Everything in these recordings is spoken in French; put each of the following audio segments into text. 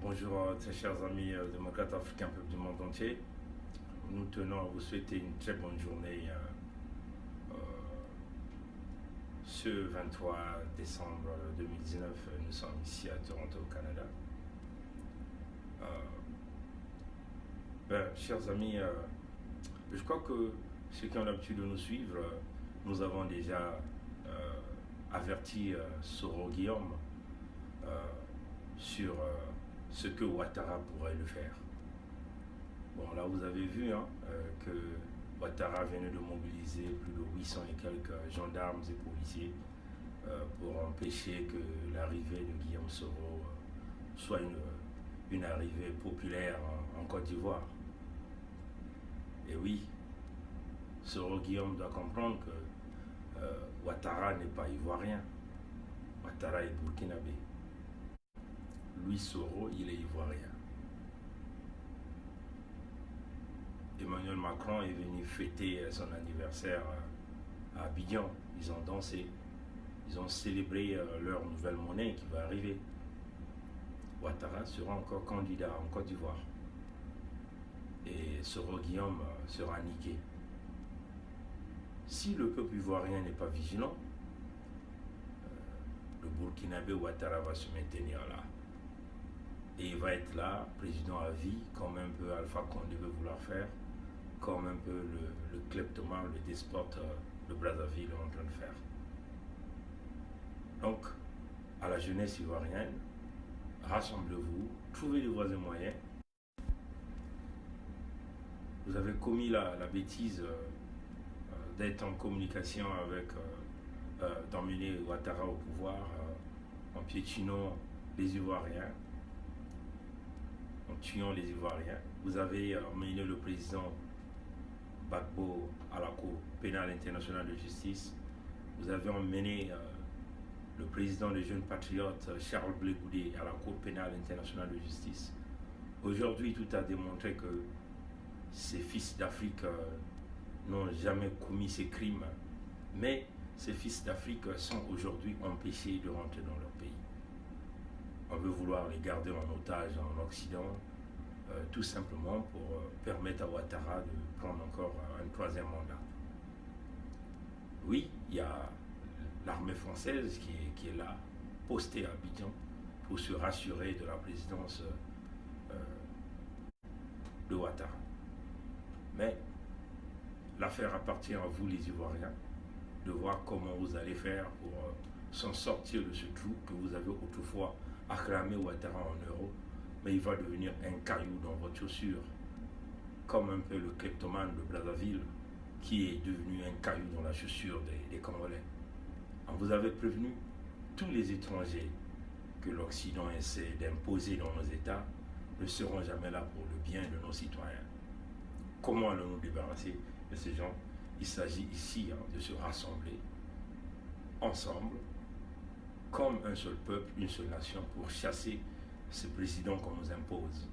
Bonjour très chers amis démocrates africains, peuple du monde entier. Nous tenons à vous souhaiter une très bonne journée euh, ce 23 décembre 2019. Nous sommes ici à Toronto, au Canada. Chers amis, je crois que ceux qui ont l'habitude de nous suivre, nous avons déjà averti Soro Guillaume sur ce que Ouattara pourrait le faire. Bon, là vous avez vu que Ouattara venait de mobiliser plus de 800 et quelques gendarmes et policiers pour empêcher que l'arrivée de Guillaume Soro soit une arrivée populaire en Côte d'Ivoire. Et oui, Soro Guillaume doit comprendre que Ouattara n'est pas ivoirien. Ouattara est burkinabé. Lui, Soro, il est ivoirien. Emmanuel Macron est venu fêter son anniversaire à Abidjan. Ils ont dansé. Ils ont célébré leur nouvelle monnaie qui va arriver. Ouattara sera encore candidat en Côte d'Ivoire. Et Soro Guillaume sera niqué. Si le peuple ivoirien n'est pas vigilant, le Burkinabé Ouattara va se maintenir là. Et il va être là, président à vie, comme un peu Alpha Condé veut vouloir faire, comme un peu le kleptomane, le despote de Brazzaville est en train de faire. Donc, à la jeunesse ivoirienne, rassemblez-vous, trouvez les voies et moyens. Vous avez commis la bêtise d'être en communication avec, d'emmener Ouattara au pouvoir en piétinant les Ivoiriens, en tuant les Ivoiriens. Vous avez emmené le président Gbagbo à la Cour pénale internationale de justice. Vous avez emmené le président des jeunes patriotes, Charles Blé Goudé, à la Cour pénale internationale de justice. Aujourd'hui, tout a démontré que ces fils d'Afrique n'ont jamais commis ces crimes, mais ces fils d'Afrique sont aujourd'hui empêchés de rentrer dans leur pays. On veut vouloir les garder en otage en Occident, tout simplement pour permettre à Ouattara de prendre encore un troisième mandat. Oui, il y a l'armée française qui est là, postée à Abidjan, pour se rassurer de la présidence de Ouattara. Mais l'affaire appartient à vous les Ivoiriens, de voir comment vous allez faire pour s'en sortir de ce trou que vous avez autrefois acclamé Ouattara en euros, mais il va devenir un caillou dans votre chaussure, comme un peu le kleptomane de Brazzaville qui est devenu un caillou dans la chaussure des Congolais. On vous avait prévenu, tous les étrangers que l'Occident essaie d'imposer dans nos États ne seront jamais là pour le bien de nos citoyens. Comment allons-nous débarrasser de ces gens? Il s'agit ici de se rassembler ensemble, comme un seul peuple, une seule nation, pour chasser ce président qu'on nous impose.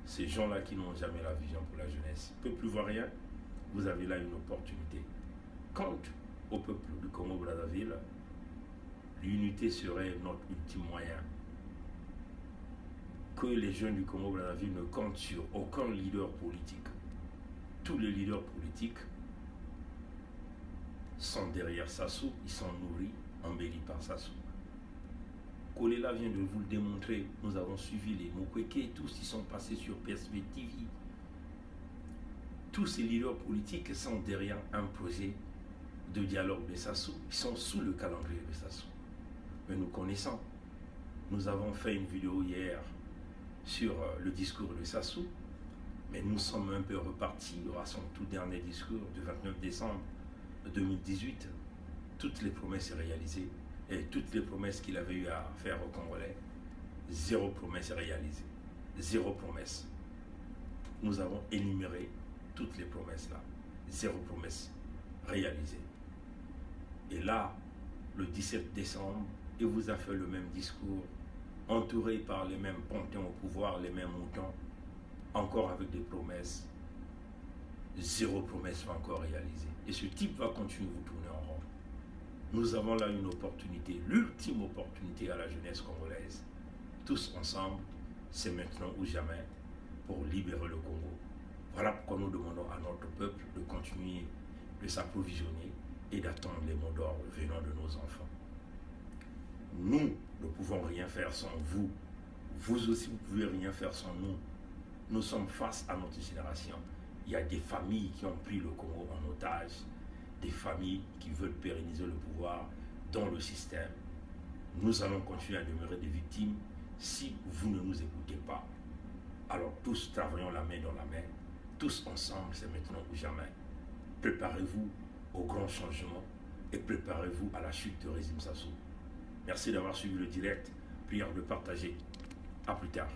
Ces gens-là qui n'ont jamais la vision pour la jeunesse. Peuple ivoirien, vous avez là une opportunité. Quant au peuple du Congo-Brazzaville, l'unité serait notre ultime moyen. Que les jeunes du Congo-Brazzaville ne comptent sur aucun leader politique. Tous les leaders politiques sont derrière Sassou, ils sont nourris, embellis par Sassou. Kolela vient de vous le démontrer, nous avons suivi les Mukwege, tous ils sont passés sur PSV TV. Tous ces leaders politiques sont derrière un projet de dialogue de Sassou, ils sont sous le calendrier de Sassou. Mais nous connaissons, nous avons fait une vidéo hier sur le discours de Sassou, mais nous sommes un peu repartis à son tout dernier discours du 29 décembre 2018. Toutes les promesses réalisées et toutes les promesses qu'il avait eu à faire aux Congolais, zéro promesse réalisée, zéro promesse. Nous avons énuméré toutes les promesses là, zéro promesse réalisée. Et là, le 17 décembre, il vous a fait le même discours, entouré par les mêmes panthéons au pouvoir, les mêmes moutons, encore avec des promesses, zéro promesse pas encore réalisée. Et ce type va continuer de vous tourner en rond. Nous avons là une opportunité, l'ultime opportunité à la jeunesse congolaise. Tous ensemble, c'est maintenant ou jamais pour libérer le Congo. Voilà pourquoi nous demandons à notre peuple de continuer de s'approvisionner et d'attendre les mots d'ordre venant de nos enfants. Nous ne pouvons rien faire sans vous. Vous aussi, vous ne pouvez rien faire sans nous. Nous sommes face à notre génération. Il y a des familles qui ont pris le Congo en otage, des familles qui veulent pérenniser le pouvoir dans le système. Nous allons continuer à demeurer des victimes si vous ne nous écoutez pas. Alors tous travaillons la main dans la main. Tous ensemble, c'est maintenant ou jamais. Préparez-vous au grand changement et préparez-vous à la chute de Régime Sassou. Merci d'avoir suivi le direct. Prière de partager. À plus tard.